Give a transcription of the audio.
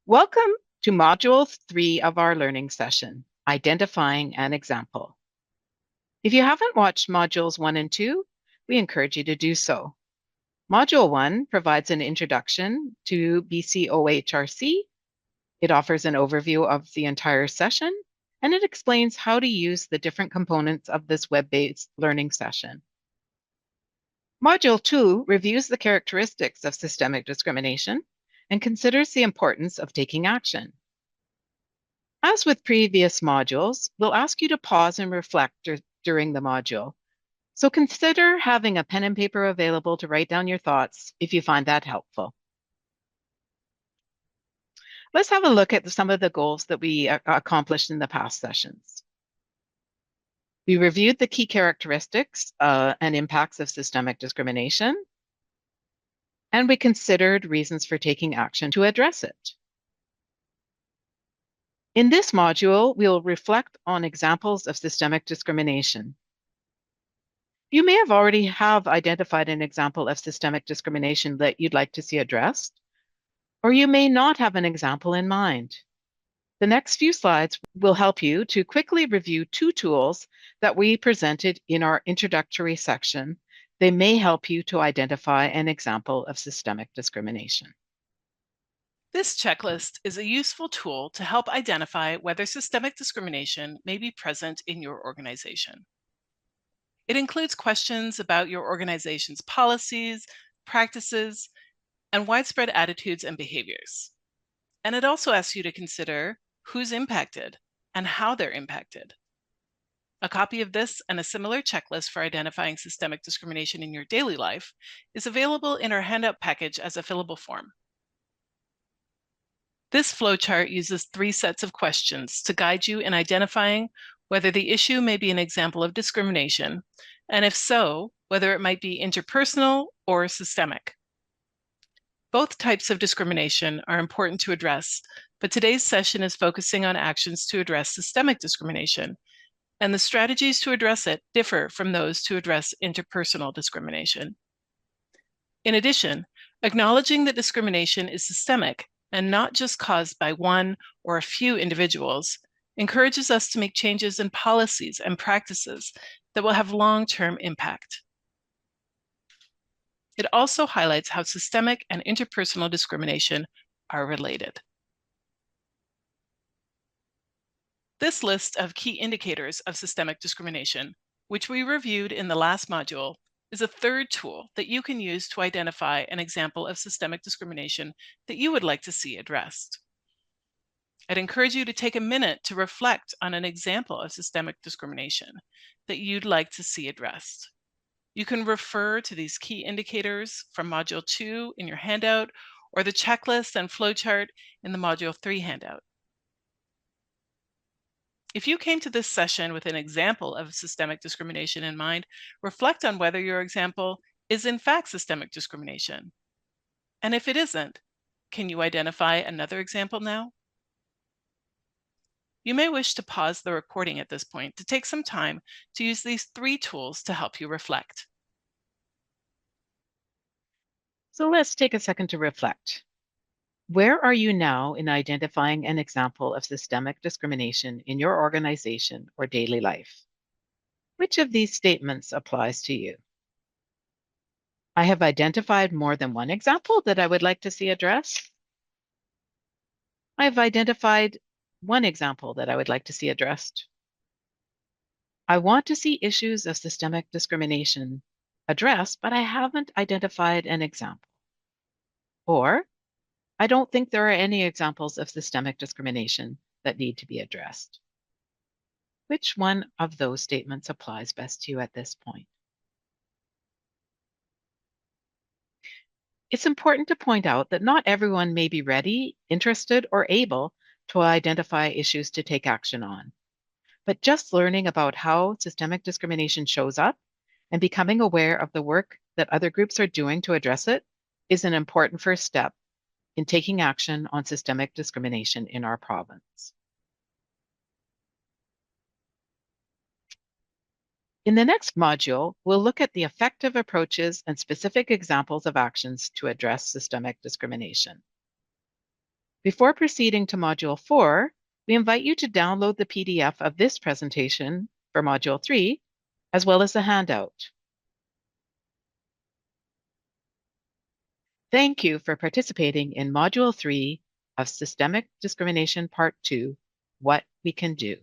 Welcome to Module 3 of our learning session, Identifying an Example. If you haven't watched Modules 1 and 2, we encourage you to do so. Module 1 provides an introduction to BCOHRC. It offers an overview of the entire session, and it explains how to use the different components of this web-based learning session. Module 2 reviews the characteristics of systemic discrimination and considers the importance of taking action. As with previous modules, we'll ask you to pause and reflect during the module. So consider having a pen and paper available to write down your thoughts if you find that helpful. Let's have a look at some of the goals that we accomplished in the past sessions. We reviewed the key characteristics and impacts of systemic discrimination, and we considered reasons for taking action to address it. In this module, we'll reflect on examples of systemic discrimination. You may have already identified an example of systemic discrimination that you'd like to see addressed, or you may not have an example in mind. The next few slides will help you to quickly review two tools that we presented in our introductory section. They may help you to identify an example of systemic discrimination. This checklist is a useful tool to help identify whether systemic discrimination may be present in your organization. It includes questions about your organization's policies, practices, and widespread attitudes and behaviors. And it also asks you to consider who's impacted and how they're impacted. A copy of this and a similar checklist for identifying systemic discrimination in your daily life is available in our handout package as a fillable form. This flowchart uses 3 sets of questions to guide you in identifying whether the issue may be an example of discrimination, and if so, whether it might be interpersonal or systemic. Both types of discrimination are important to address, but today's session is focusing on actions to address systemic discrimination, and the strategies to address it differ from those to address interpersonal discrimination. In addition, acknowledging that discrimination is systemic and not just caused by one or a few individuals encourages us to make changes in policies and practices that will have long-term impact. It also highlights how systemic and interpersonal discrimination are related. This list of key indicators of systemic discrimination, which we reviewed in the last module, is a third tool that you can use to identify an example of systemic discrimination that you would like to see addressed. I'd encourage you to take a minute to reflect on an example of systemic discrimination that you'd like to see addressed. You can refer to these key indicators from Module 2 in your handout or the checklist and flowchart in the Module 3 handout. If you came to this session with an example of systemic discrimination in mind, reflect on whether your example is in fact systemic discrimination. And if it isn't, can you identify another example now? You may wish to pause the recording at this point to take some time to use these 3 tools to help you reflect. So let's take a second to reflect. Where are you now in identifying an example of systemic discrimination in your organization or daily life? Which of these statements applies to you? I have identified more than one example that I would like to see addressed. I've identified one example that I would like to see addressed. I want to see issues of systemic discrimination addressed, but I haven't identified an example. Or I don't think there are any examples of systemic discrimination that need to be addressed. Which one of those statements applies best to you at this point? It's important to point out that not everyone may be ready, interested, or able to identify issues to take action on. But just learning about how systemic discrimination shows up and becoming aware of the work that other groups are doing to address it is an important first step in taking action on systemic discrimination in our province. In the next module, we'll look at the effective approaches and specific examples of actions to address systemic discrimination. Before proceeding to Module 4, we invite you to download the PDF of this presentation for Module 3, as well as the handout. Thank you for participating in Module 3 of Systemic Discrimination Part 2, What We Can Do.